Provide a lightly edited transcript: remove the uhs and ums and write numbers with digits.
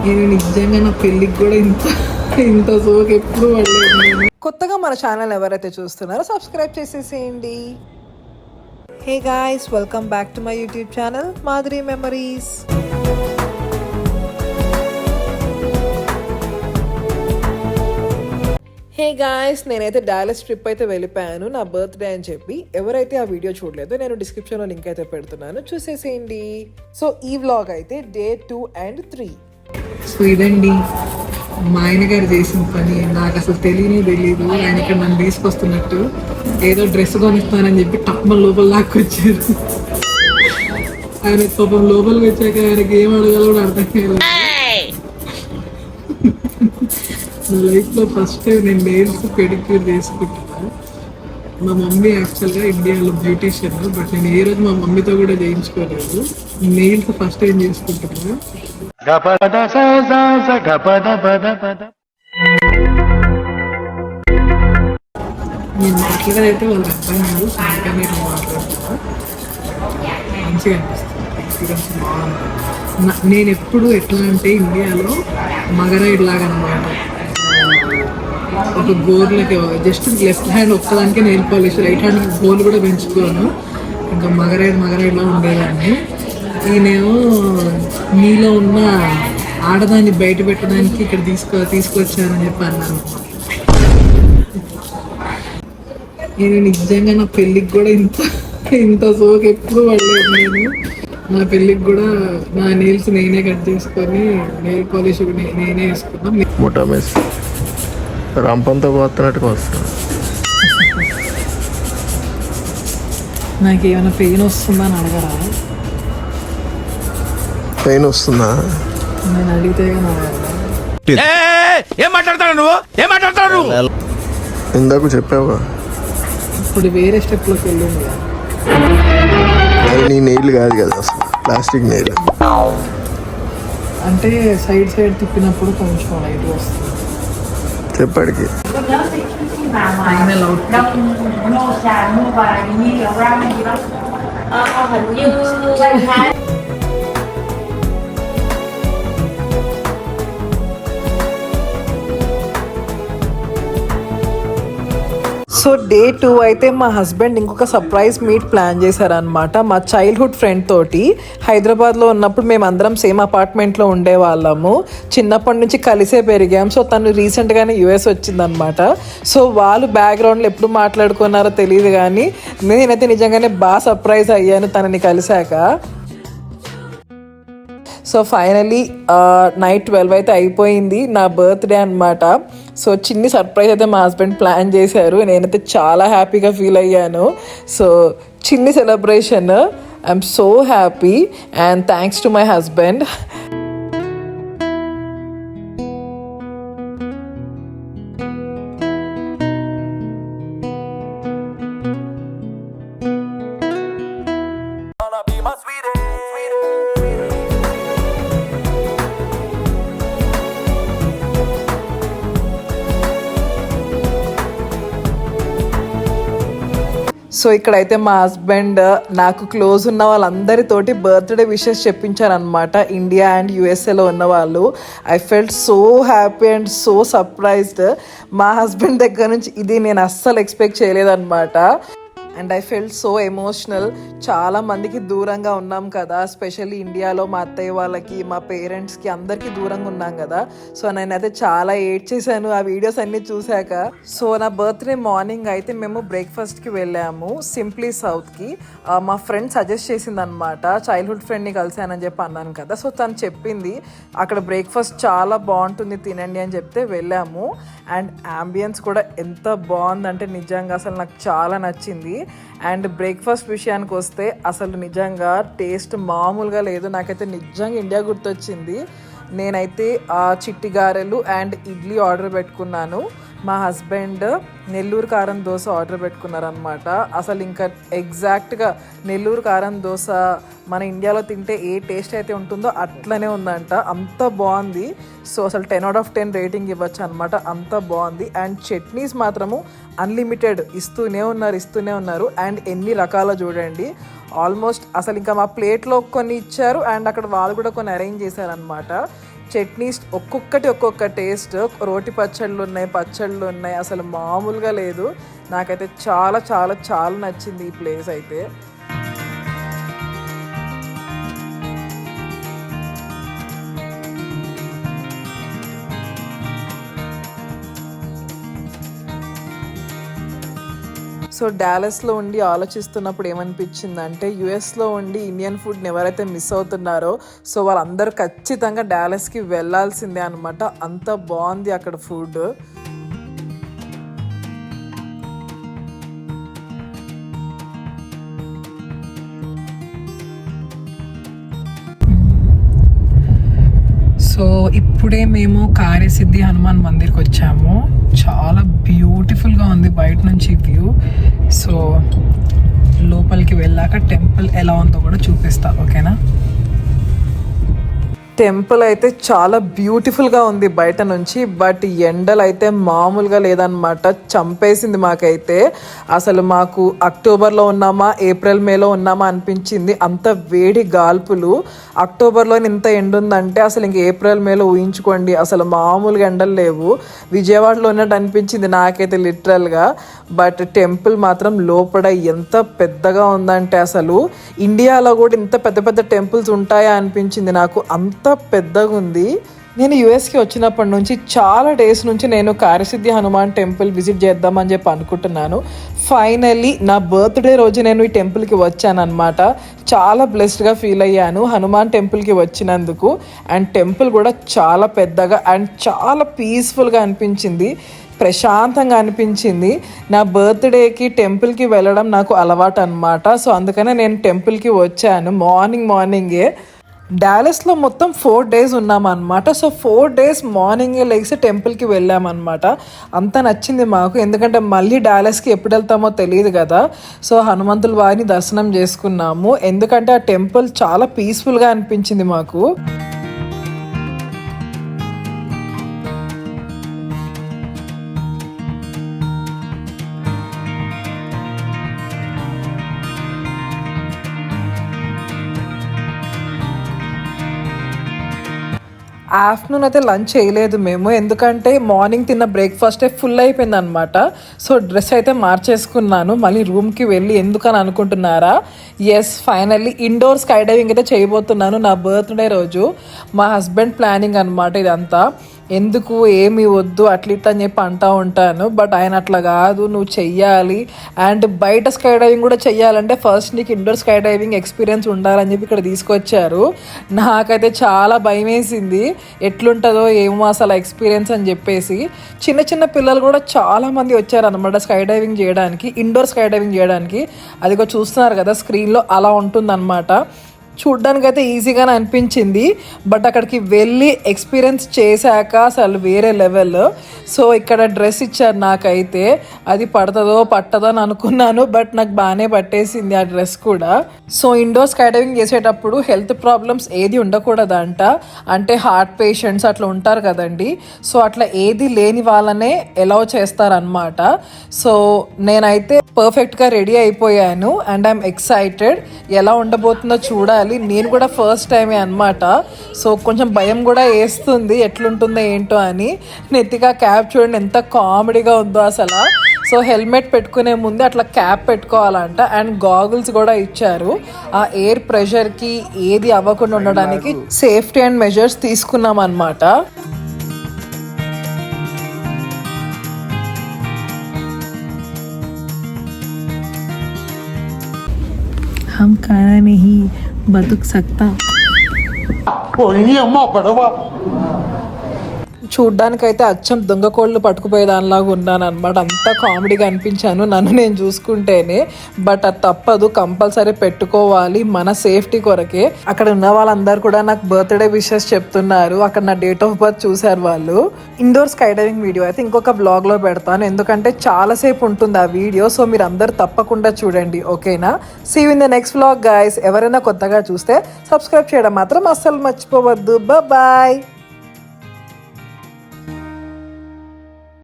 నేను నిజంగా నా పెళ్ళికి కూడా ఇంత సోకు ఎప్పుడు పడలేదు నేను. కొత్తగా మన ఛానల్ ఎవరైతే చూస్తున్నారో సబ్స్క్రైబ్ చేసేసేయండి. Hey guys, welcome back to my YouTube channel Madhuri memories. Hey guys, నేనైతే డాలస్ ట్రిప్ అయితే వెళ్ళిపోయాను నా బర్త్డే అని చెప్పి. ఎవరైతే ఆ వీడియో చూడలేదో నేను డిస్క్రిప్షన్లో లింక్ అయితే పెడుతున్నాను, చూసేసేయండి. సో ఈ వ్లాగ్ అయితే డే 2 and 3. సో ఇదండి మా ఆయన గారు చేసిన పని. నాకు అసలు తెలియదు ఆయన ఇక్కడ నన్ను తీసుకొస్తున్నట్టు. ఏదో డ్రెస్ కొనిస్తానని చెప్పి టక్మ లోపల లాక్కొచ్చారు. ఆయన పాపం లోపలికి వచ్చాక ఆయనకి ఏం అడగాలో కూడా అర్థం కాలేదు. నా లైఫ్లో ఫస్ట్ టైం నేను నెయిల్స్ పెడిక్యూర్ చేసుకుంటున్నాను. మా మమ్మీ యాక్చువల్గా ఇండియాలో బ్యూటీషియన్, బట్ నేను ఏ రోజు మా మమ్మీతో కూడా చేయించుకోలేదు. నెయిల్స్ ఫస్ట్ టైం చేసుకుంటున్నాను. నేను మాట్లాడైతే వాళ్ళ అబ్బాయి ముందు సాయంత్రం నేను మాట్లాడుతున్నా. మంచిగా అనిపిస్తుంది, బాగుంటుంది. నేను ఎప్పుడు ఎట్లా అంటే ఇండియాలో మగరైడ్ లాగా అనమాట. ఒక గోర్లకి జస్ట్ లెఫ్ట్ హ్యాండ్ ఒక్కదానికే nail polish, right hand goal కూడా పెంచుకోను. ఇంకా మగరైడ్లో ఉండేదాన్ని. ఈయనేమో నీలో ఉన్న ఆడదాన్ని బయట పెట్టడానికి ఇక్కడ తీసుకొచ్చానని చెప్పి అన్నాను. నేను నిజంగా నా పెళ్ళికి కూడా ఇంత సోకు ఎప్పుడు పడలేదు నేను. నా పెళ్ళికి కూడా నా నెయిల్స్ నేనే కట్ చేసుకొని నెయిల్ పాలిష్ నేనే వేసుకున్నాను. రంపంతో పోతున్నట్టుగా వస్తుంది. నాకు ఏమైనా పెయిన్ వస్తుందా అని అడగరా? పెయిన్ వస్తుందా నేను అడిగితే ఇందాక చెప్పావా? ఇప్పుడు వేరే స్టెప్లోకి వెళ్ళింది. అది నీ నెయిల్ కాదు కదా, అసలు ప్లాస్టిక్ నెయిల్. అంటే సైడ్ తిప్పినప్పుడు కొంచెం లైట్ వస్తుంది. చెప్పాడికి సో డే 2 అయితే మా హస్బెండ్ ఇంకొక సర్ప్రైజ్ మీట్ ప్లాన్ చేశారనమాట. మా చైల్డ్హుడ్ ఫ్రెండ్ తోటి హైదరాబాద్లో ఉన్నప్పుడు మేము అందరం సేమ్ అపార్ట్మెంట్లో ఉండేవాళ్ళము. చిన్నప్పటి నుంచి కలిసే పెరిగాం. సో తను రీసెంట్గానే యుఎస్ వచ్చిందనమాట. సో వాళ్ళు బ్యాక్గ్రౌండ్లో ఎప్పుడు మాట్లాడుకున్నారో తెలియదు, కానీ నేనైతే నిజంగానే బాగా సర్ప్రైజ్ అయ్యాను తనని కలిశాక. సో ఫైనలీ నైట్ 12 అయితే అయిపోయింది, నా బర్త్డే అనమాట. సో చిన్ని సర్ప్రైజ్ అయితే మా హస్బెండ్ ప్లాన్ చేశారు. నేనైతే చాలా హ్యాపీగా ఫీల్ అయ్యాను. సో చిన్ని celebration, I'm so happy and thanks to my husband. So ఇక్కడైతే మా హస్బెండ్ నాకు క్లోజ్ ఉన్న వాళ్ళందరితోటి బర్త్డే విషెస్ చెప్పించారనమాట, ఇండియా అండ్ యూఎస్ఏలో ఉన్న వాళ్ళు. I felt so happy and so surprised. మా హస్బెండ్ దగ్గర నుంచి ఇది నేను అస్సలు ఎక్స్పెక్ట్ చేయలేదన్నమాట. And I felt so emotional. చాలా మందికి దూరంగా ఉన్నాం కదా, ఎస్పెషల్లీ ఇండియాలో మా అత్తయ్య వాళ్ళకి, మా పేరెంట్స్కి అందరికీ దూరంగా ఉన్నాం కదా. సో నేనైతే చాలా ఏడ్ చేశాను ఆ వీడియోస్ అన్నీ చూశాక. సో నా బర్త్డే మార్నింగ్ అయితే మేము బ్రేక్ఫాస్ట్కి వెళ్ళాము సింప్లీ సౌత్కి. మా ఫ్రెండ్ సజెస్ట్ చేసిందనమాట, చైల్డ్హుడ్ ఫ్రెండ్ని కలిసానని చెప్పి అన్నాను కదా. సో తను చెప్పింది అక్కడ బ్రేక్ఫాస్ట్ చాలా బాగుంటుంది, తినండి అని చెప్తే వెళ్ళాము. అండ్ అంబియన్స్ కూడా ఎంత బాగుందంటే నిజంగా అసలు నాకు చాలా నచ్చింది. అండ్ బ్రేక్ఫాస్ట్ విషయానికి వస్తే అసలు నిజంగా టేస్ట్ మామూలుగా లేదు. నాకైతే నిజంగా ఇండియా గుర్తొచ్చింది. నేనైతే చిట్టి గారెలు అండ్ ఇడ్లీ ఆర్డర్ పెట్టుకున్నాను. మా హస్బెండ్ నెల్లూరు కారం దోశ ఆర్డర్ పెట్టుకున్నారనమాట. అసలు ఇంకా ఎగ్జాక్ట్గా నెల్లూరు కారం దోశ మన ఇండియాలో తింటే ఏ టేస్ట్ అయితే ఉంటుందో అట్లనే ఉందంట, అంత బాగుంది. సో అసలు 10 out of 10 రేటింగ్ ఇవ్వచ్చు అనమాట, అంత బాగుంది. అండ్ చట్నీస్ మాత్రము అన్లిమిటెడ్ ఇస్తూనే ఉన్నారు. అండ్ ఎన్ని రకాల చూడండి, ఆల్మోస్ట్ అసలు ఇంకా మా ప్లేట్లో కొన్ని ఇచ్చారు అండ్ అక్కడ వాళ్ళు కూడా కొన్ని అరేంజ్ చేశారనమాట. చట్నీస్ ఒక్కొక్క టేస్ట్. రోటి పచ్చళ్ళు ఉన్నాయి, అసలు మామూలుగా లేదు. నాకైతే చాలా చాలా చాలా నచ్చింది ఈ ప్లేస్ అయితే. సో డాలస్లో ఉండి ఆలోచిస్తున్నప్పుడు ఏమనిపించిందంటే, యుఎస్లో ఉండి ఇండియన్ ఫుడ్ని ఎవరైతే మిస్ అవుతున్నారో సో వాళ్ళందరూ ఖచ్చితంగా డాలస్కి వెళ్ళాల్సిందే అనమాట. అంత బాగుంది అక్కడ ఫుడ్. సో ఇప్పుడే మేము కార్యసిద్ధి హనుమాన్ మందిర్కి వచ్చాము. చాలా బ్యూటిఫుల్గా ఉంది బయట నుంచి వ్యూ. సో లోపలికి వెళ్ళాక టెంపుల్ ఎలా ఉందో కూడా చూపిస్తా, ఓకేనా? టెంపుల్ అయితే చాలా బ్యూటిఫుల్గా ఉంది బయట నుంచి, బట్ ఎండలు అయితే మామూలుగా లేదనమాట. చంపేసింది మాకైతే. అసలు మాకు అక్టోబర్లో ఉన్నామా ఏప్రిల్ మేలో ఉన్నామా అనిపించింది. అంత వేడి గాల్పులు. అక్టోబర్లో ఇంత ఎండ ఉందంటే అసలు ఇంక ఏప్రిల్ మేలో ఊహించుకోండి. అసలు మామూలుగా ఎండలు లేవు. విజయవాడలో ఉన్నట్టు అనిపించింది నాకైతే లిటరల్గా. బట్ టెంపుల్ మాత్రం లోపల ఎంత పెద్దగా ఉందంటే అసలు ఇండియాలో కూడా ఇంత పెద్ద పెద్ద టెంపుల్స్ ఉంటాయా అనిపించింది నాకు. అంత పెద్దగా ఉంది. నేను యుఎస్కి వచ్చినప్పటి నుంచి చాలా డేస్ నుంచి నేను కార్యసిద్ధి హనుమాన్ టెంపుల్ విజిట్ చేద్దామని చెప్పి అనుకుంటున్నాను. ఫైనల్లీ నా బర్త్డే రోజు నేను ఈ టెంపుల్కి వచ్చానమాట. చాలా బ్లెస్డ్గా ఫీల్ అయ్యాను హనుమాన్ టెంపుల్కి వచ్చినందుకు. అండ్ టెంపుల్ కూడా చాలా పెద్దగా అండ్ చాలా పీస్ఫుల్గా అనిపించింది, ప్రశాంతంగా అనిపించింది. నా బర్త్డేకి టెంపుల్కి వెళ్ళడం నాకు అలవాటు అనమాట. సో అందుకనే నేను టెంపుల్కి వచ్చాను మార్నింగే. డాలస్లో మొత్తం 4 days ఉన్నామన్నమాట. సో 4 days మార్నింగే లేచి టెంపుల్కి వెళ్ళామన్నమాట. అంత నచ్చింది మాకు, ఎందుకంటే మళ్ళీ డాలస్కి ఎప్పుడు వెళ్తామో తెలియదు కదా. సో హనుమంతుల వారిని దర్శనం చేసుకున్నాము, ఎందుకంటే ఆ టెంపుల్ చాలా పీస్ఫుల్గా అనిపించింది మాకు. ఆఫ్టర్నూన్ అయితే లంచ్ చేయలేదు మేము, ఎందుకంటే మార్నింగ్ తిన్న బ్రేక్ఫాస్టే ఫుల్ అయిపోయింది అనమాట. సో డ్రెస్ అయితే మార్చేసుకున్నాను మళ్ళీ రూమ్కి వెళ్ళి. ఎందుకని అనుకుంటున్నారా? Yes, finally indoor skydiving అయితే చేయబోతున్నాను నా బర్త్డే రోజు. మా హస్బెండ్ ప్లానింగ్ అనమాట ఇదంతా. ఎందుకు ఏమి వద్దు అట్లా ఇట్లా అని చెప్పి అంటూ ఉంటాను, బట్ ఆయన అట్లా కాదు, నువ్వు చెయ్యాలి. అండ్ బయట స్కై డైవింగ్ కూడా చెయ్యాలంటే ఫస్ట్ నీకు ఇండోర్ స్కై డైవింగ్ ఎక్స్పీరియన్స్ ఉండాలని చెప్పి ఇక్కడ తీసుకొచ్చారు. నాకైతే చాలా భయం వేసింది, ఎట్లుంటుందో ఏమో అసలు ఎక్స్పీరియన్స్ అని చెప్పేసి. చిన్న పిల్లలు కూడా చాలామంది వచ్చారనమాట స్కై డైవింగ్ చేయడానికి, ఇండోర్ స్కై డైవింగ్ చేయడానికి. అదిగో చూస్తున్నారు కదా స్క్రీన్లో, అలా ఉంటుందన్నమాట. చూడ్డానికి అయితే ఈజీగానే అనిపించింది, బట్ అక్కడికి వెళ్ళి ఎక్స్పీరియన్స్ చేశాక అసలు వేరే లెవెల్. సో ఇక్కడ డ్రెస్ ఇచ్చారు నాకైతే, అది పడుతుందో పట్టదో అని అనుకున్నాను, బట్ నాకు బాగానే పట్టేసింది ఆ డ్రెస్ కూడా. సో ఇండోర్ స్కై డైవింగ్ చేసేటప్పుడు హెల్త్ ప్రాబ్లమ్స్ ఏది ఉండకూడదంట, అంటే హార్ట్ పేషెంట్స్ అట్లా ఉంటారు కదండి. సో అట్లా ఏది లేని వాళ్ళనే అలౌ చేస్తారనమాట. సో నేనైతే పర్ఫెక్ట్గా రెడీ అయిపోయాను అండ్ ఐఎమ్ ఎక్సైటెడ్. ఎలా ఉండబోతుందో చూడాలి. నేను కూడా ఫస్ట్ టైమే అనమాట. సో కొంచెం భయం కూడా వేస్తుంది ఎట్లుంటుందో ఏంటో అని. నెత్తిగా క్యాప్ చూడండి ఎంత కామెడీగా ఉందో అసలు. సో హెల్మెట్ పెట్టుకునే ముందు అట్లా క్యాప్ పెట్టుకోవాలంట అండ్ గాగుల్స్ కూడా ఇచ్చారు. ఆ ఎయిర్ ప్రెషర్కి ఏది అవ్వకుండా ఉండడానికి సేఫ్టీ అండ్ మెజర్స్ తీసుకున్నాం అనమాట. हम खाना नहीं बदुक सकता. చూడ్డానికైతే అచ్చం దొంగ కోళ్ళు పట్టుకుపోయే దానిలాగా ఉన్నాను అనమాట. అంతా కామెడీగా అనిపించాను నన్ను నేను చూసుకుంటేనే. బట్ అది తప్పదు, కంపల్సరీ పెట్టుకోవాలి మన సేఫ్టీ కొరకే. అక్కడ ఉన్న వాళ్ళందరూ కూడా నాకు బర్త్డే విషెస్ చెప్తున్నారు. అక్కడ నా డేట్ ఆఫ్ బర్త్ చూసారు వాళ్ళు. ఇండోర్ స్కై డైవింగ్ వీడియో అయితే ఇంకొక బ్లాగ్లో పెడతాను, ఎందుకంటే చాలాసేపు ఉంటుంది ఆ వీడియో. సో మీరు అందరు తప్పకుండా చూడండి, ఓకేనా? See you in the next vlog guys. ఎవరైనా కొత్తగా చూస్తే సబ్స్క్రైబ్ చేయడం మాత్రం అస్సలు మర్చిపోవద్దు. బాయ్.